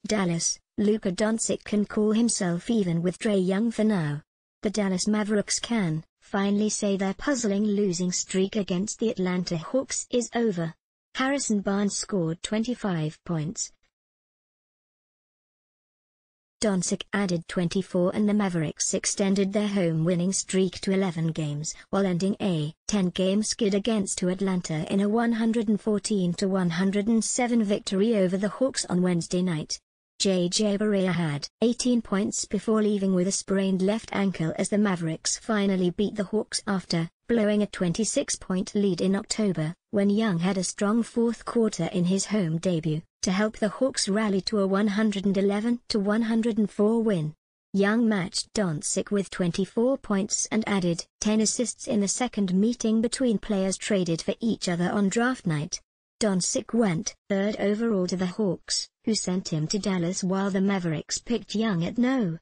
Dallas, Luka Doncic can call himself even with Trae Young for now. The Dallas Mavericks can finally say their puzzling losing streak against the Atlanta Hawks is over. Harrison Barnes scored 25 points. Doncic added 24 and the Mavericks extended their home winning streak to 11 games while ending a 10-game skid against Atlanta in a 114-107 victory over the Hawks on Wednesday night. J.J. Barea had 18 points before leaving with a sprained left ankle as the Mavericks finally beat the Hawks after blowing a 26-point lead in October, when Young had a strong fourth quarter in his home debut to help the Hawks rally to a 111-104 win. Young matched Doncic with 24 points and added 10 assists in the second meeting between players traded for each other on draft night. Doncic went third overall to the Hawks, who sent him to Dallas while the Mavericks picked Young at No.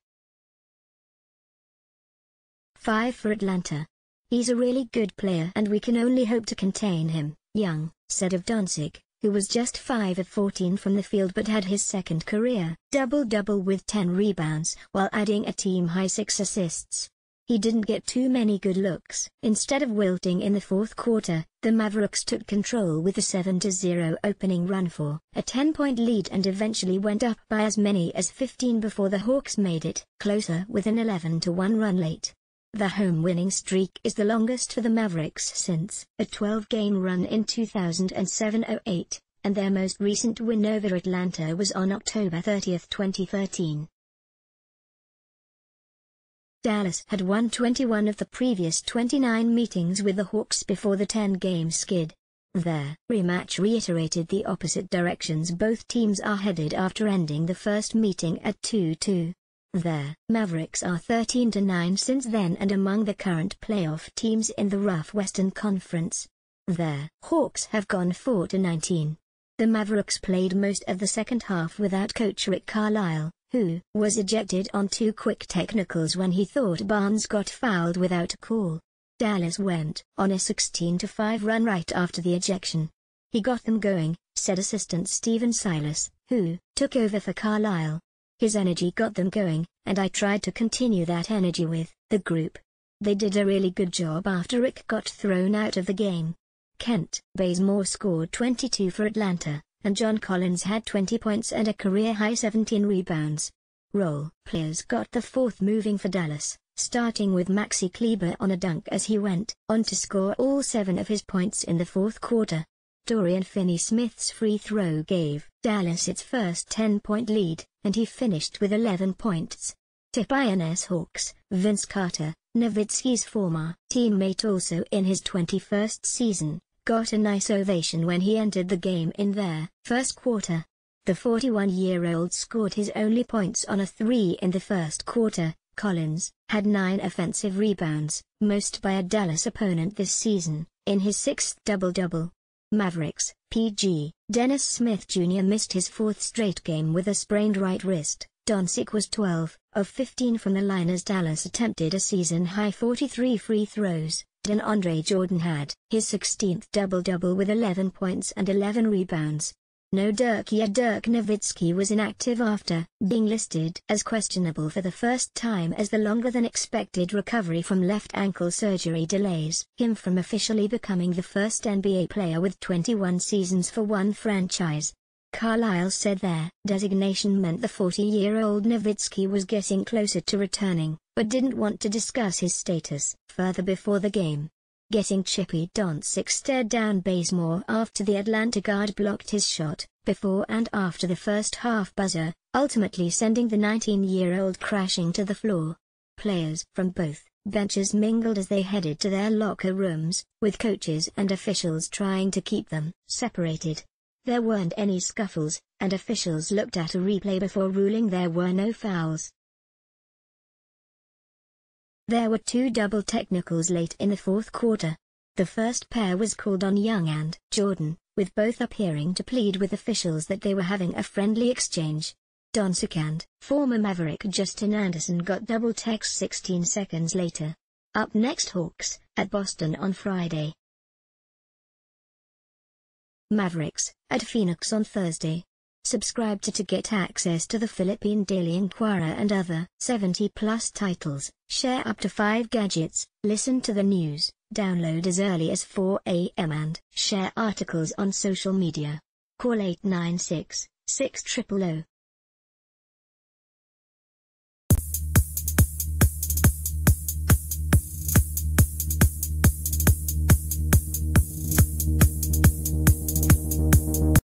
5 for Atlanta. "He's a really good player and we can only hope to contain him," Young said of Doncic, who was just 5 of 14 from the field but had his second career double-double with 10 rebounds while adding a team-high 6 assists. He didn't get too many good looks. Instead of wilting in the fourth quarter, the Mavericks took control with a 7-0 opening run for a 10-point lead and eventually went up by as many as 15 before the Hawks made it closer with an 11-1 run late. The home winning streak is the longest for the Mavericks since a 12-game run in 2007-08, and their most recent win over Atlanta was on October 30, 2013. Dallas had won 21 of the previous 29 meetings with the Hawks before the 10-game skid. Their rematch reiterated the opposite directions both teams are headed after ending the first meeting at 2-2. Their Mavericks are 13-9 since then and among the current playoff teams in the rough Western Conference. Their Hawks have gone 4-19. The Mavericks played most of the second half without coach Rick Carlisle, who was ejected on 2 quick technicals when he thought Barnes got fouled without a call. Dallas went on a 16-5 run right after the ejection. "He got them going," said assistant Stephen Silas, who took over for Carlisle. "His energy got them going, and I tried to continue that energy with the group. They did a really good job after Rick got thrown out of the game." Kent Bazemore scored 22 for Atlanta, and John Collins had 20 points and a career-high 17 rebounds. Role players got the fourth moving for Dallas, starting with Maxi Kleber on a dunk as he went on to score all 7 of his points in the fourth quarter. Dorian Finney-Smith's free throw gave Dallas its first 10-point lead, and he finished with 11 points. Pioneers Hawks, Vince Carter, Nowitzki's former teammate also in his 21st season, got a nice ovation when he entered the game in their first quarter. The 41-year-old scored his only points on a 3 in the first quarter. Collins had 9 offensive rebounds, most by a Dallas opponent this season, in his 6th double-double. Mavericks, PG. Dennis Smith Jr. missed his 4th straight game with a sprained right wrist. Doncic was 12 of 15 from the line as Dallas attempted a season-high 43 free throws. DeAndre Jordan had his 16th double-double with 11 points and 11 rebounds. No Dirk yet. Dirk Nowitzki was inactive after being listed as questionable for the first time as the longer-than-expected recovery from left ankle surgery delays him from officially becoming the first NBA player with 21 seasons for one franchise. Carlisle said their designation meant the 40-year-old Nowitzki was getting closer to returning, but didn't want to discuss his status further before the game. Getting chippy, Doncic stared down Bazemore after the Atlanta guard blocked his shot, before and after the first half buzzer, ultimately sending the 19-year-old crashing to the floor. Players from both benches mingled as they headed to their locker rooms, with coaches and officials trying to keep them separated. There weren't any scuffles, and officials looked at a replay before ruling there were no fouls. There were 2 double technicals late in the fourth quarter. The first pair was called on Young and Jordan, with both appearing to plead with officials that they were having a friendly exchange. Doncic and former Maverick Justin Anderson got double techs 16 seconds later. Up next, Hawks at Boston on Friday. Mavericks at Phoenix on Thursday. Subscribe to get access to the Philippine Daily Inquirer and other 70+ titles. Share up to 5 gadgets, listen to the news, download as early as 4 a.m. and share articles on social media. Call 896-6000.